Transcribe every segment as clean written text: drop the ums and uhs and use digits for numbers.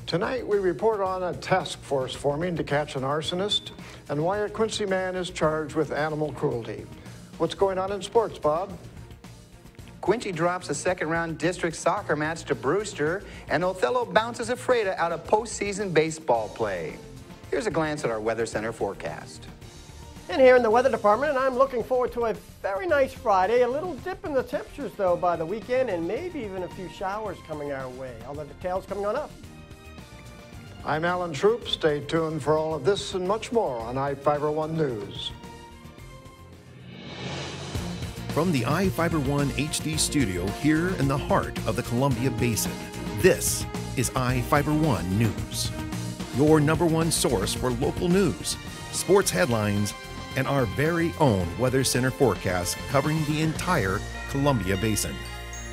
Tonight, we report on a task force forming to catch an arsonist and why a Quincy man is charged with animal cruelty. What's going on in sports, Bob? Quincy drops a second-round district soccer match to Brewster, and Othello bounces Ephrata out of postseason baseball play. Here's a glance at our Weather Center forecast. And here in the weather department, and I'm looking forward to a very nice Friday. A little dip in the temperatures, though, by the weekend, and maybe even a few showers coming our way. All the details coming on up. I'm Alan Troop. Stay tuned for all of this and much more on iFIBER 1 News. From the iFIBER 1 HD studio here in the heart of the Columbia Basin, this is iFIBER 1 News. Your #1 source for local news, sports headlines, and our very own Weather Center forecast covering the entire Columbia Basin.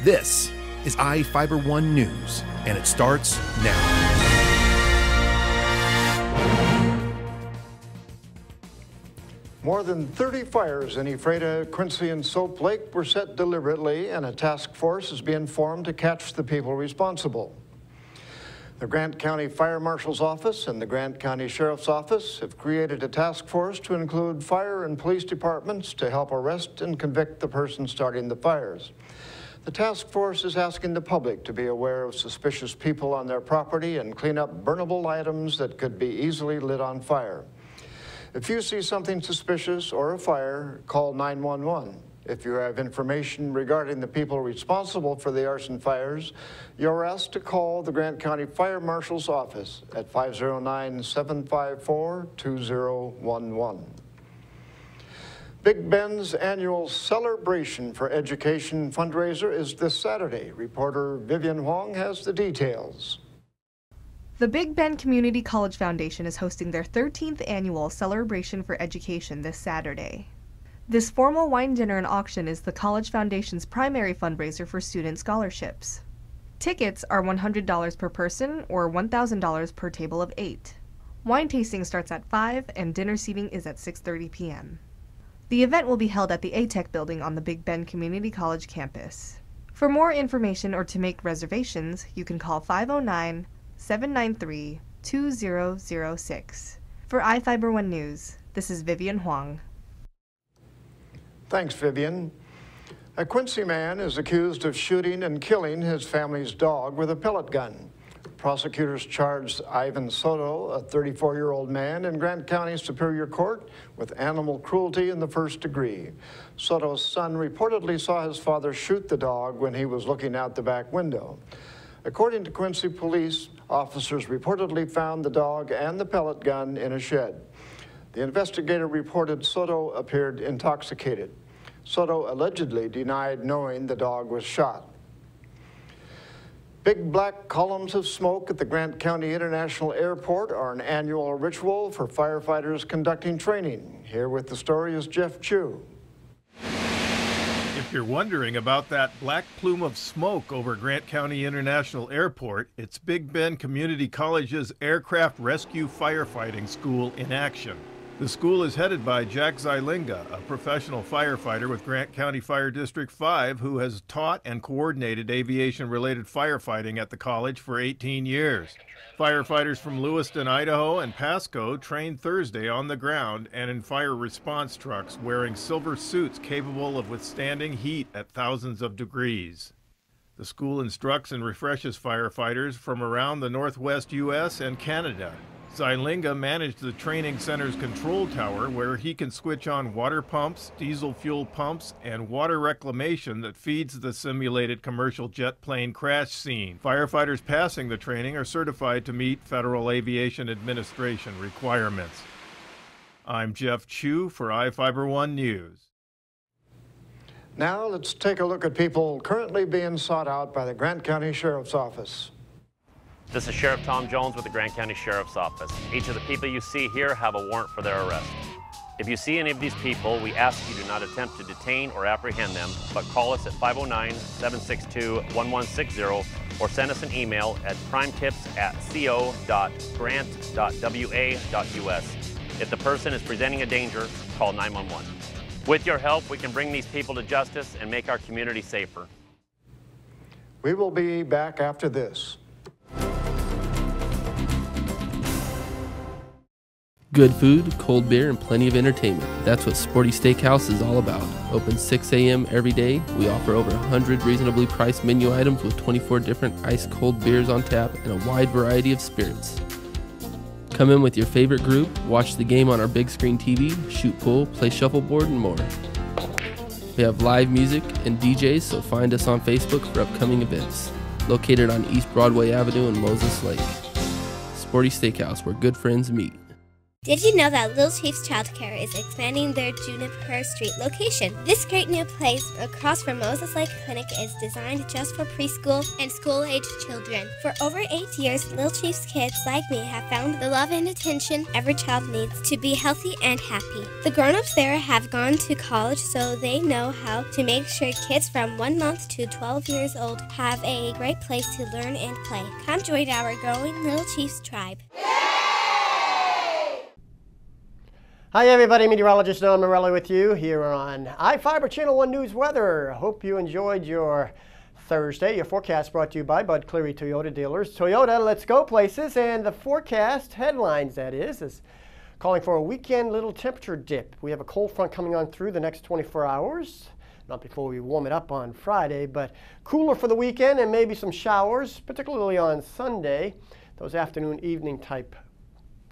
This is iFIBER 1 News, and it starts now. More than 30 fires in Ephrata, Quincy, and Soap Lake were set deliberately, and a task force is being formed to catch the people responsible. The Grant County Fire Marshal's Office and the Grant County Sheriff's Office have created a task force to include fire and police departments to help arrest and convict the person starting the fires. The task force is asking the public to be aware of suspicious people on their property and clean up burnable items that could be easily lit on fire. If you see something suspicious or a fire, call 911. If you have information regarding the people responsible for the arson fires, you're asked to call the Grant County Fire Marshal's Office at 509-754-2011. Big Ben's annual Celebration for Education fundraiser is this Saturday. Reporter Vivian Huang has the details. The Big Bend Community College Foundation is hosting their 13th annual Celebration for Education this Saturday. This formal wine dinner and auction is the College Foundation's primary fundraiser for student scholarships. Tickets are $100 per person or $1,000 per table of 8. Wine tasting starts at 5 and dinner seating is at 6:30 p.m. The event will be held at the ATEC building on the Big Bend Community College campus. For more information or to make reservations, you can call 509-793-2006. For iFIBER 1 News, this is Vivian Huang. Thanks, Vivian. A Quincy man is accused of shooting and killing his family's dog with a pellet gun. Prosecutors charged Ivan Soto, a 34-year-old man, in Grant County Superior Court with animal cruelty in the first degree. Soto's son reportedly saw his father shoot the dog when he was looking out the back window. According to Quincy police, officers reportedly found the dog and the pellet gun in a shed. The investigator reported Soto appeared intoxicated. Soto allegedly denied knowing the dog was shot. Big black columns of smoke at the Grant County International Airport are an annual ritual for firefighters conducting training. Here with the story is Jeff Chu. If you're wondering about that black plume of smoke over Grant County International Airport, it's Big Bend Community College's Aircraft Rescue Firefighting School in action. The school is headed by Jack Zylinga, a professional firefighter with Grant County Fire District 5 who has taught and coordinated aviation-related firefighting at the college for 18 years. Firefighters from Lewiston, Idaho and Pasco trained Thursday on the ground and in fire response trucks wearing silver suits capable of withstanding heat at thousands of degrees. The school instructs and refreshes firefighters from around the Northwest U.S. and Canada. Zylinga managed the training center's control tower where he can switch on water pumps, diesel fuel pumps, and water reclamation that feeds the simulated commercial jet plane crash scene. Firefighters passing the training are certified to meet Federal Aviation Administration requirements. I'm Jeff Chu for iFIBER 1 News. Now let's take a look at people currently being sought out by the Grant County Sheriff's Office. This is Sheriff Tom Jones with the Grant County Sheriff's Office. Each of the people you see here have a warrant for their arrest. If you see any of these people, we ask you do not attempt to detain or apprehend them, but call us at 509-762-1160 or send us an email at primetips@co.grant.wa.us. If the person is presenting a danger, call 911. With your help, we can bring these people to justice and make our community safer. We will be back after this. Good food, cold beer, and plenty of entertainment. That's what Sporty Steakhouse is all about. Open 6 a.m. every day. We offer over 100 reasonably priced menu items with 24 different ice-cold beers on tap and a wide variety of spirits. Come in with your favorite group, watch the game on our big screen TV, shoot pool, play shuffleboard, and more. We have live music and DJs, so find us on Facebook for upcoming events. Located on East Broadway Avenue in Moses Lake. Sporty Steakhouse, where good friends meet. Did you know that Little Chiefs Childcare is expanding their Juniper Street location? This great new place across from Moses Lake Clinic is designed just for preschool and school-aged children. For over 8 years, Little Chiefs kids like me have found the love and attention every child needs to be healthy and happy. The grown-ups there have gone to college, so they know how to make sure kids from 1 month to 12 years old have a great place to learn and play. Come join our growing Little Chiefs tribe. Hi everybody, meteorologist Don Morelli with you here on iFIBER Channel 1 News Weather. Hope you enjoyed your Thursday. Your forecast brought to you by Bud Cleary Toyota Dealers. Toyota, let's go places. And the forecast headlines, that is calling for a weekend little temperature dip. We have a cold front coming on through the next 24 hours. Not before we warm it up on Friday, but cooler for the weekend and maybe some showers, particularly on Sunday. Those afternoon, evening type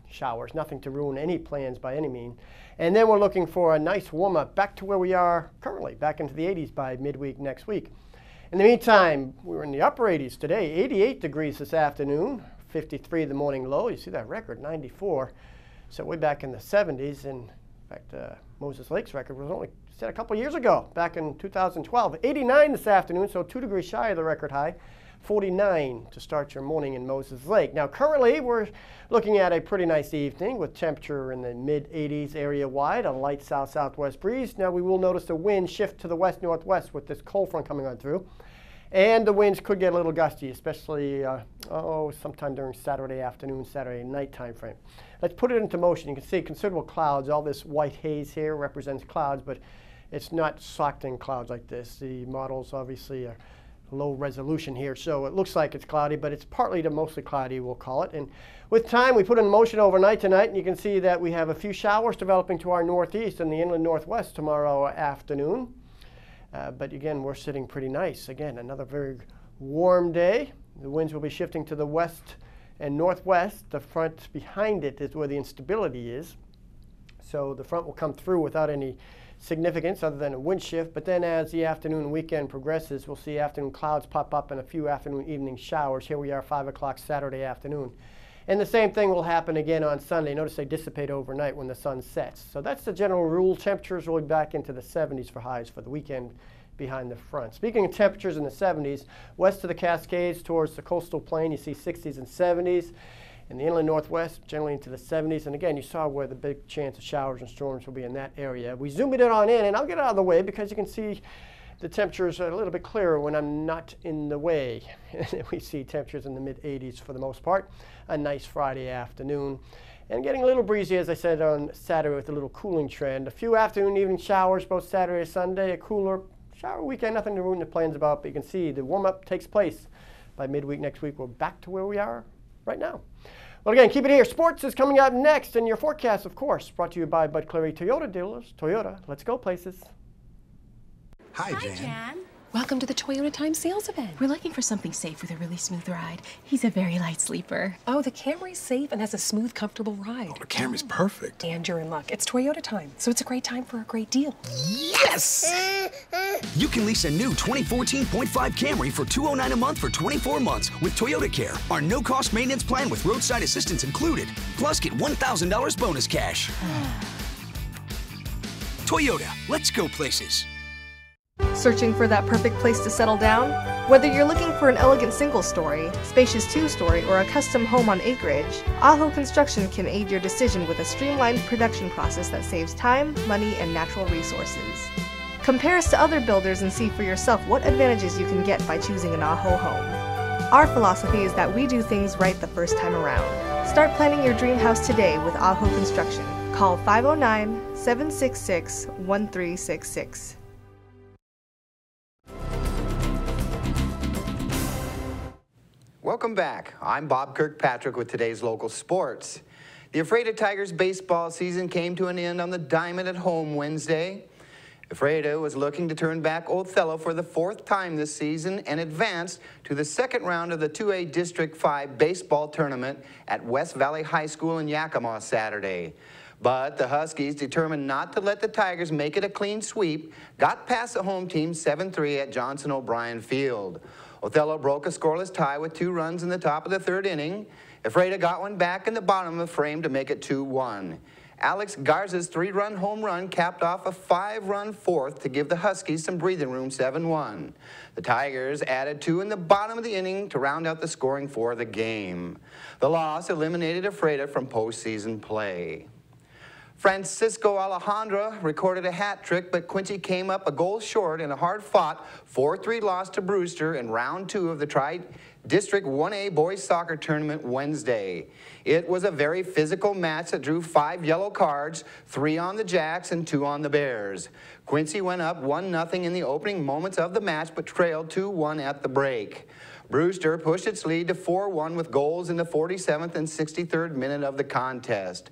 showers, nothing to ruin any plans by any means. And then we're looking for a nice warm up back to where we are currently, back into the 80s by midweek next week. In the meantime, we were in the upper 80s today, 88 degrees this afternoon, 53 the morning low. You see that record, 94. So way back in the 70s. In fact, Moses Lake's record was only set a couple years ago, back in 2012. 89 this afternoon, so 2 degrees shy of the record high. 49 to start your morning in Moses Lake. Now currently we're looking at a pretty nice evening with temperature in the mid-80s area-wide, a light south-southwest breeze. Now we will notice the wind shift to the west-northwest with this cold front coming on through. And the winds could get a little gusty, especially sometime during Saturday afternoon, Saturday night time frame. Let's put it into motion. You can see considerable clouds. All this white haze here represents clouds, but it's not socked in clouds like this. The models obviously are low resolution here, so it looks like it's cloudy, but it's partly to mostly cloudy, we'll call it. And with time, we put in motion overnight tonight, and you can see that we have a few showers developing to our northeast and the inland northwest tomorrow afternoon. But again, we're sitting pretty nice. Again, another very warm day. The winds will be shifting to the west and northwest. The front behind it is where the instability is. So the front will come through without any significance other than a wind shift, but then as the afternoon and weekend progresses, we'll see afternoon clouds pop up and a few afternoon evening showers. Here we are 5 o'clock Saturday afternoon. And the same thing will happen again on Sunday. Notice they dissipate overnight when the sun sets. So that's the general rule. Temperatures will be back into the 70s for highs for the weekend behind the front. Speaking of temperatures in the 70s, west of the Cascades towards the coastal plain, you see 60s and 70s. In the inland northwest, generally into the 70s. And again, you saw where the big chance of showers and storms will be in that area. We zoomed it on in, and I'll get out of the way because you can see the temperatures are a little bit clearer when I'm not in the way. We see temperatures in the mid-80s for the most part. A nice Friday afternoon. And getting a little breezy, as I said, on Saturday with a little cooling trend. A few afternoon, evening showers both Saturday and Sunday. A cooler shower weekend, nothing to ruin the plans about, but you can see the warm-up takes place by midweek next week. We're back to where we are right now. Well, again, keep it here. Sports is coming out next, and your forecast, of course, brought to you by Bud Cleary Toyota Dealers. Toyota, let's go places. Hi, Jan. Welcome to the Toyota Time sales event. We're looking for something safe with a really smooth ride. He's a very light sleeper. Oh, the Camry's safe and has a smooth, comfortable ride. Oh, the Camry's perfect. And you're in luck. It's Toyota Time, so it's a great time for a great deal. Yes! You can lease a new 2014.5 Camry for $209 a month for 24 months with Toyota Care, our no-cost maintenance plan with roadside assistance included. Plus, get $1,000 bonus cash. Toyota, let's go places. Searching for that perfect place to settle down? Whether you're looking for an elegant single-story, spacious two-story, or a custom home on acreage, NaHo Construction can aid your decision with a streamlined production process that saves time, money, and natural resources. Compare us to other builders and see for yourself what advantages you can get by choosing a NaHo home. Our philosophy is that we do things right the first time around. Start planning your dream house today with NaHo Construction. Call 509-766-1366. Welcome back. I'm Bob Kirkpatrick with today's local sports. The Ephrata Tigers baseball season came to an end on the diamond at home Wednesday. Ephrata was looking to turn back Othello for the 4th time this season and advanced to the second round of the 2A District 5 baseball tournament at West Valley High School in Yakima Saturday. But the Huskies, determined not to let the Tigers make it a clean sweep, got past the home team 7-3 at Johnson O'Brien Field. Othello broke a scoreless tie with 2 runs in the top of the 3rd inning. Ephrata got one back in the bottom of the frame to make it 2-1. Alex Garza's 3-run home run capped off a 5-run 4th to give the Huskies some breathing room 7-1. The Tigers added 2 in the bottom of the inning to round out the scoring for the game. The loss eliminated Ephrata from postseason play. Francisco Alejandra recorded a hat trick, but Quincy came up a goal short in a hard-fought 4-3 loss to Brewster in round 2 of the Tri-District 1A Boys Soccer Tournament Wednesday. It was a very physical match that drew 5 yellow cards, 3 on the Jacks and 2 on the Bears. Quincy went up 1-0 in the opening moments of the match, but trailed 2-1 at the break. Brewster pushed its lead to 4-1 with goals in the 47th and 63rd minute of the contest.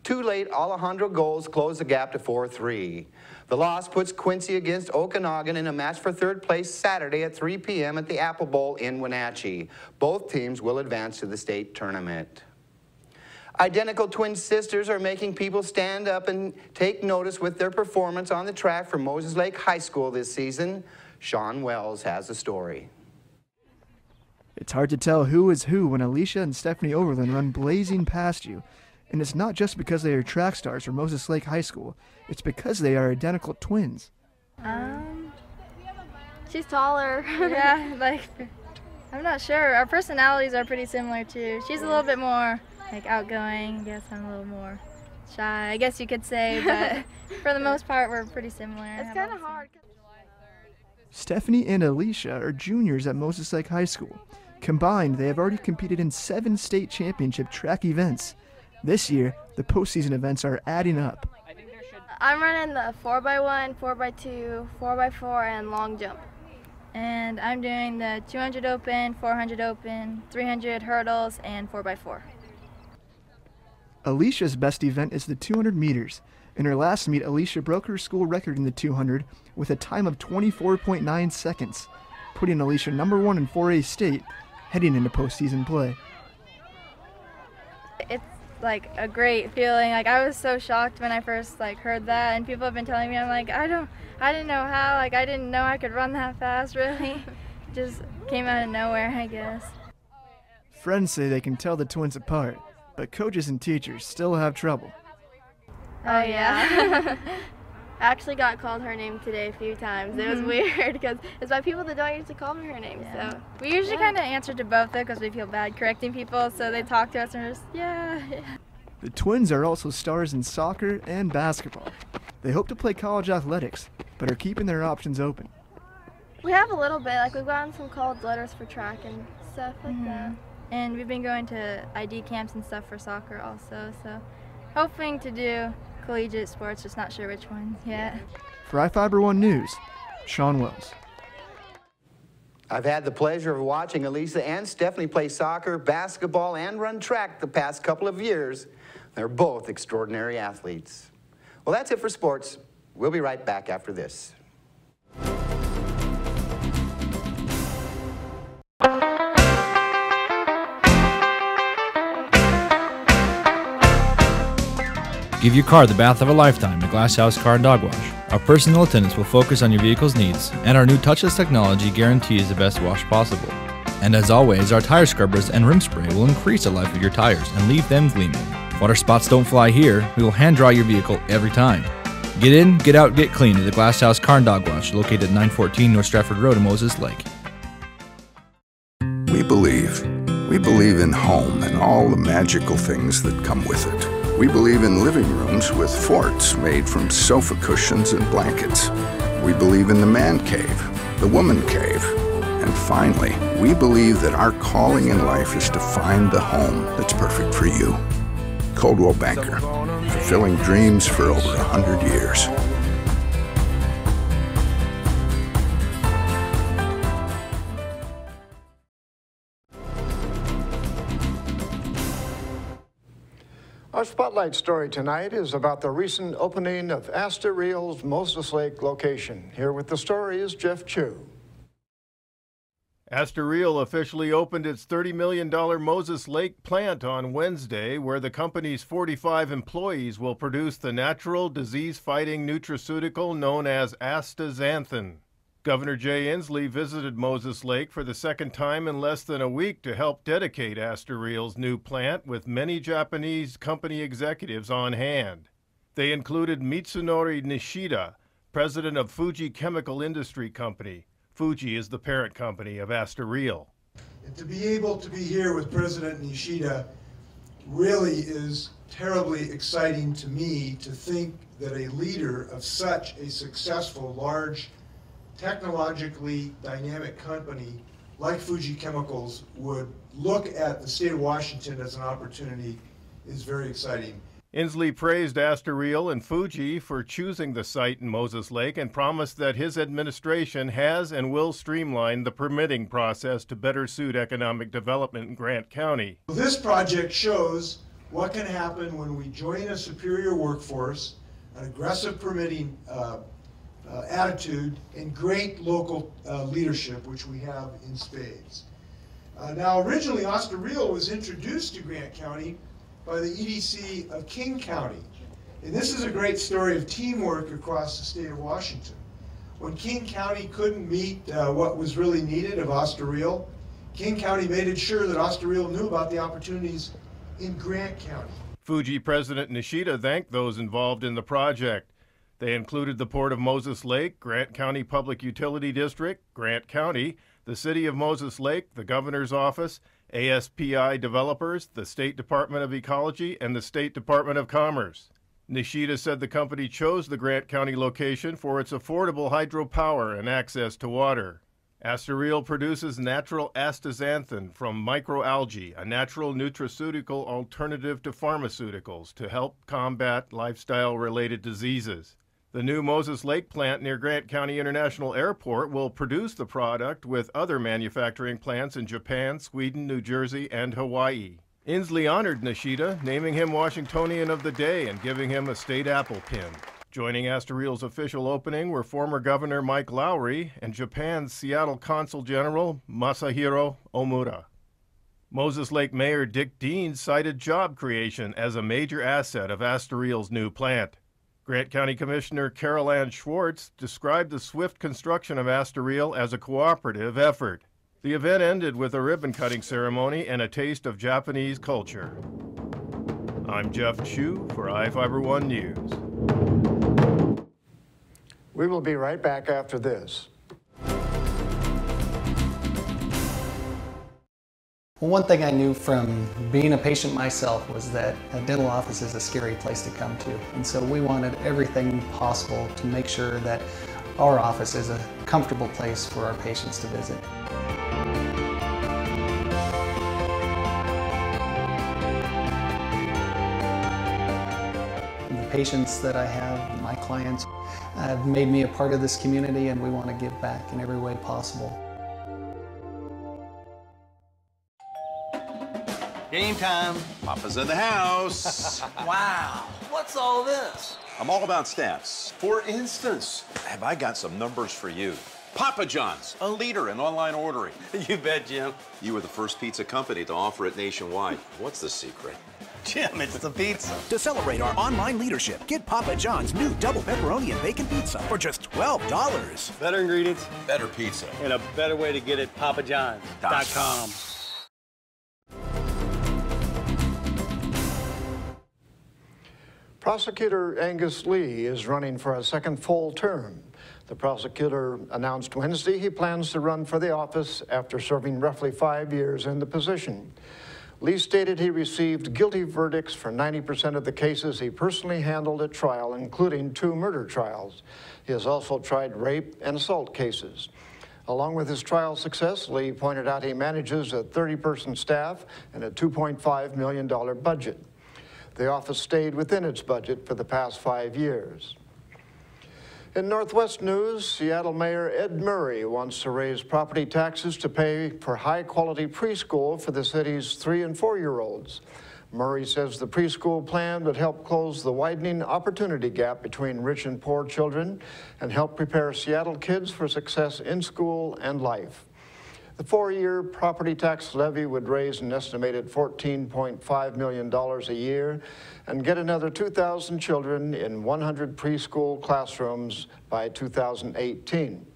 2 late Alejandro goals closed the gap to 4-3. The loss puts Quincy against Okanagan in a match for 3rd place Saturday at 3 p.m. at the Apple Bowl in Wenatchee. Both teams will advance to the state tournament. Identical twin sisters are making people stand up and take notice with their performance on the track for Moses Lake High School this season. Sean Wells has the story. It's hard to tell who is who when Alicia and Stephanie Overland run blazing past you. And it's not just because they are track stars for Moses Lake High School. It's because they are identical twins. She's taller. Yeah, like, I'm not sure. Our personalities are pretty similar too. She's a little bit more like outgoing. I guess I'm a little more shy, I guess you could say, but for the most part we're pretty similar. It's kind of hard. Stephanie and Alicia are juniors at Moses Lake High School. Combined, they have already competed in 7 state championship track events. This year, the postseason events are adding up. I'm running the 4x1, 4x2, 4x4, and long jump. And I'm doing the 200 open, 400 open, 300 hurdles, and 4x4. Alicia's best event is the 200 meters. In her last meet, Alicia broke her school record in the 200 with a time of 24.9 seconds, putting Alicia #1 in 4A state, heading into postseason play. It's like a great feeling. Like, I was so shocked when I first heard that, and people have been telling me, I'm like, I didn't know how, I didn't know I could run that fast, really. Just came out of nowhere, I guess. Friends say they can tell the twins apart, but coaches and teachers still have trouble. Oh yeah. I actually got called her name today a few times. It was weird because it's by people that don't usually call me her name. Yeah. So we usually kind of answer to both though because we feel bad correcting people. So they talk to us and we're just, yeah. The twins are also stars in soccer and basketball. They hope to play college athletics, but are keeping their options open. We have a little bit. We've gotten some college letters for track and stuff like that. And we've been going to ID camps and stuff for soccer also. So hoping to do collegiate sports, just not sure which ones yet. For iFIBER 1 News, Sean Wells. I've had the pleasure of watching Elisa and Stephanie play soccer, basketball, and run track the past couple of years. They're both extraordinary athletes. Well, that's it for sports. We'll be right back after this. Give your car the bath of a lifetime at Glass House Car and Dog Wash. Our personal attendants will focus on your vehicle's needs, and our new touchless technology guarantees the best wash possible. And as always, our tire scrubbers and rim spray will increase the life of your tires and leave them gleaming. Water spots don't fly here. We will hand dry your vehicle every time. Get in, get out, get clean at the Glass House Car and Dog Wash, located at 914 North Stratford Road in Moses Lake. We believe in home and all the magical things that come with it. We believe in living rooms with forts made from sofa cushions and blankets. We believe in the man cave, the woman cave. And finally, we believe that our calling in life is to find the home that's perfect for you. Coldwell Banker, fulfilling dreams for over 100 years. Our spotlight story tonight is about the recent opening of Asta Real's Moses Lake location. Here with the story is Jeff Chu. Asta Real officially opened its $30 million Moses Lake plant on Wednesday, where the company's 45 employees will produce the natural disease-fighting nutraceutical known as astaxanthin. Governor Jay Inslee visited Moses Lake for the second time in less than a week to help dedicate Asta Real's new plant, with many Japanese company executives on hand. They included Mitsunori Nishida, president of Fuji Chemical Industry Company. Fuji is the parent company of Asta Real. And to be able to be here with President Nishida really is terribly exciting to me, to think that a leader of such a successful, large, technologically dynamic company like Fuji Chemicals would look at the state of Washington as an opportunity is very exciting. Inslee praised Asta Real and Fuji for choosing the site in Moses Lake and promised that his administration has and will streamline the permitting process to better suit economic development in Grant County. This project shows what can happen when we join a superior workforce, an aggressive permitting attitude, and great local leadership, which we have in spades. Now, originally, Asta Real was introduced to Grant County by the EDC of King County. And this is a great story of teamwork across the state of Washington. When King County couldn't meet what was really needed of Asta Real, King County made it sure that Asta Real knew about the opportunities in Grant County. Fuji President Nishida thanked those involved in the project. They included the Port of Moses Lake, Grant County Public Utility District, Grant County, the City of Moses Lake, the Governor's Office, ASPI developers, the State Department of Ecology, and the State Department of Commerce. Nishida said the company chose the Grant County location for its affordable hydropower and access to water. Asta Real produces natural astaxanthin from microalgae, a natural nutraceutical alternative to pharmaceuticals to help combat lifestyle-related diseases. The new Moses Lake plant near Grant County International Airport will produce the product with other manufacturing plants in Japan, Sweden, New Jersey, and Hawaii. Inslee honored Nishida, naming him Washingtonian of the Day and giving him a state apple pin. Joining Asta Real's official opening were former Governor Mike Lowry and Japan's Seattle Consul General Masahiro Omura. Moses Lake Mayor Dick Dean cited job creation as a major asset of Asta Real's new plant. Grant County Commissioner Carol Ann Schwartz described the swift construction of Asta Real as a cooperative effort. The event ended with a ribbon-cutting ceremony and a taste of Japanese culture. I'm Jeff Chu for iFIBER 1 News. We will be right back after this. Well, one thing I knew from being a patient myself was that a dental office is a scary place to come to. And so we wanted everything possible to make sure that our office is a comfortable place for our patients to visit. The patients that I have, my clients, have made me a part of this community, and we want to give back in every way possible. Game time. Papa's in the house. Wow, what's all this? I'm all about stats. For instance, have I got some numbers for you? Papa John's, a leader in online ordering. You bet, Jim. You were the first pizza company to offer it nationwide. What's the secret? Jim, it's the pizza. To celebrate our online leadership, get Papa John's new double pepperoni and bacon pizza for just $12. Better ingredients, better pizza, and a better way to get it, papajohns.com. Prosecutor Angus Lee is running for a second full term. The prosecutor announced Wednesday he plans to run for the office after serving roughly 5 years in the position. Lee stated he received guilty verdicts for 90% of the cases he personally handled at trial, including 2 murder trials. He has also tried rape and assault cases. Along with his trial success, Lee pointed out he manages a 30-person staff and a $2.5 million budget. The office stayed within its budget for the past 5 years. In Northwest news, Seattle Mayor Ed Murray wants to raise property taxes to pay for high-quality preschool for the city's 3- and 4-year-olds. Murray says the preschool plan would help close the widening opportunity gap between rich and poor children and help prepare Seattle kids for success in school and life. The 4-year property tax levy would raise an estimated $14.5 million a year and get another 2,000 children in 100 preschool classrooms by 2018.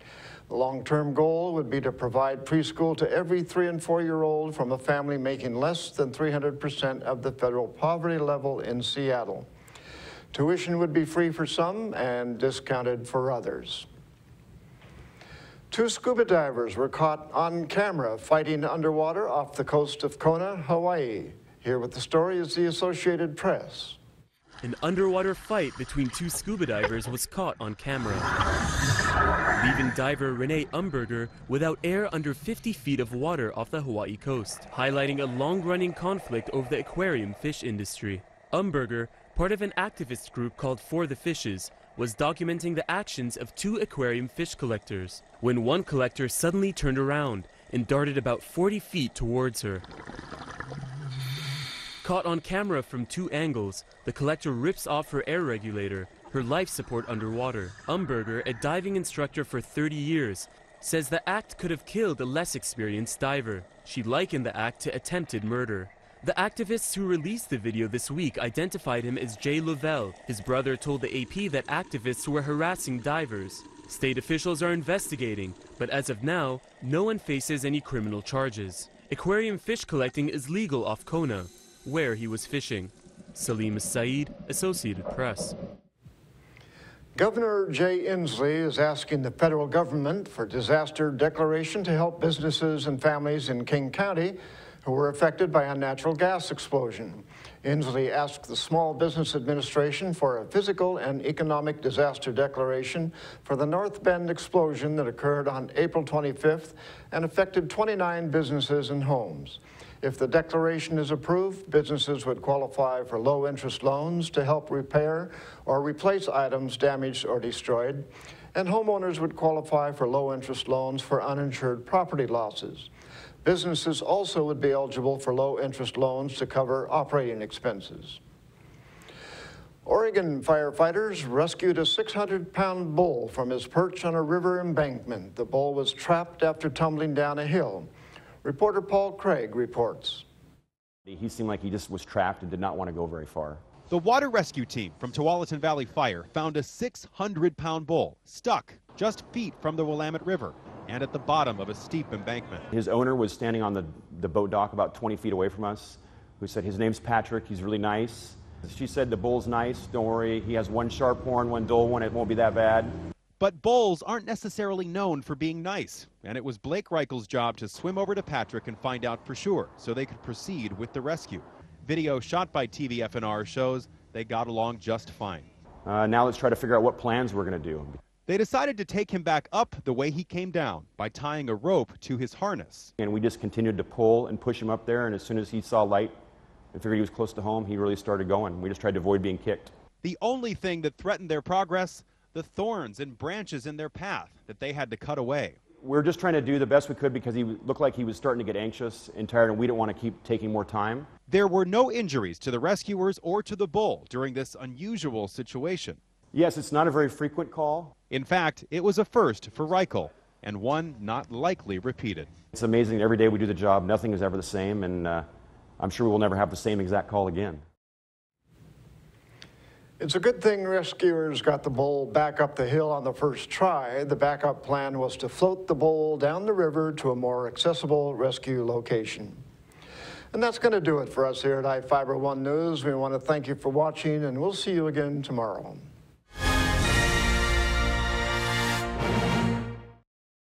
The long-term goal would be to provide preschool to every 3- and 4-year-old from a family making less than 300% of the federal poverty level in Seattle. Tuition would be free for some and discounted for others. 2 scuba divers were caught on camera fighting underwater off the coast of Kona, Hawaii. Here with the story is the Associated Press. An underwater fight between 2 scuba divers was caught on camera, leaving diver Renee Umberger without air under 50 feet of water off the Hawaii coast, highlighting a long-running conflict over the aquarium fish industry. Umberger, part of an activist group called For the Fishes, was documenting the actions of 2 aquarium fish collectors, when one collector suddenly turned around and darted about 40 feet towards her. Caught on camera from 2 angles, the collector rips off her air regulator, her life support underwater. Umberger, a diving instructor for 30 years, says the act could have killed a less experienced diver. She likened the act to attempted murder. The activists who released the video this week identified him as Jay Lovell. His brother told the AP that activists were harassing divers. State officials are investigating, but as of now, no one faces any criminal charges. Aquarium fish collecting is legal off Kona, where he was fishing. Salim Saeed, Associated Press. Governor Jay Inslee is asking the federal government for disaster declaration to help businesses and families in King County who were affected by a natural gas explosion. Inslee asked the Small Business Administration for a physical and economic disaster declaration for the North Bend explosion that occurred on April 25th and affected 29 businesses and homes. If the declaration is approved, businesses would qualify for low-interest loans to help repair or replace items damaged or destroyed, and homeowners would qualify for low-interest loans for uninsured property losses. Businesses also would be eligible for low-interest loans to cover operating expenses. Oregon firefighters rescued a 600-pound bull from his perch on a river embankment. The bull was trapped after tumbling down a hill. Reporter Paul Craig reports. He seemed like he just was trapped and did not want to go very far. The water rescue team from Tualatin Valley Fire found a 600-pound bull stuck just feet from the Willamette River and at the bottom of a steep embankment. His owner was standing on the boat dock about 20 feet away from us, who said his name's Patrick, he's really nice. She said the bull's nice, don't worry, he has one sharp horn, one dull one, it won't be that bad. But bulls aren't necessarily known for being nice, and it was Blake Reichel's job to swim over to Patrick and find out for sure so they could proceed with the rescue. Video shot by TVFNR shows they got along just fine. Now let's try to figure out what plans we're going to do. They decided to take him back up the way he came down by tying a rope to his harness. And we just continued to pull and push him up there, and as soon as he saw light and figured he was close to home, he really started going. We just tried to avoid being kicked. The only thing that threatened their progress, the thorns and branches in their path that they had to cut away. We're just trying to do the best we could because he looked like he was starting to get anxious and tired, and we didn't want to keep taking more time. There were no injuries to the rescuers or to the bull during this unusual situation. Yes, it's not a very frequent call. In fact, it was a first for Reichel, and one not likely repeated. It's amazing. Every day we do the job, nothing is ever the same, and I'm sure we will never have the same exact call again. It's a good thing rescuers got the bull back up the hill on the first try. The backup plan was to float the bull down the river to a more accessible rescue location. And that's going to do it for us here at iFIBER 1 News. We want to thank you for watching, and we'll see you again tomorrow.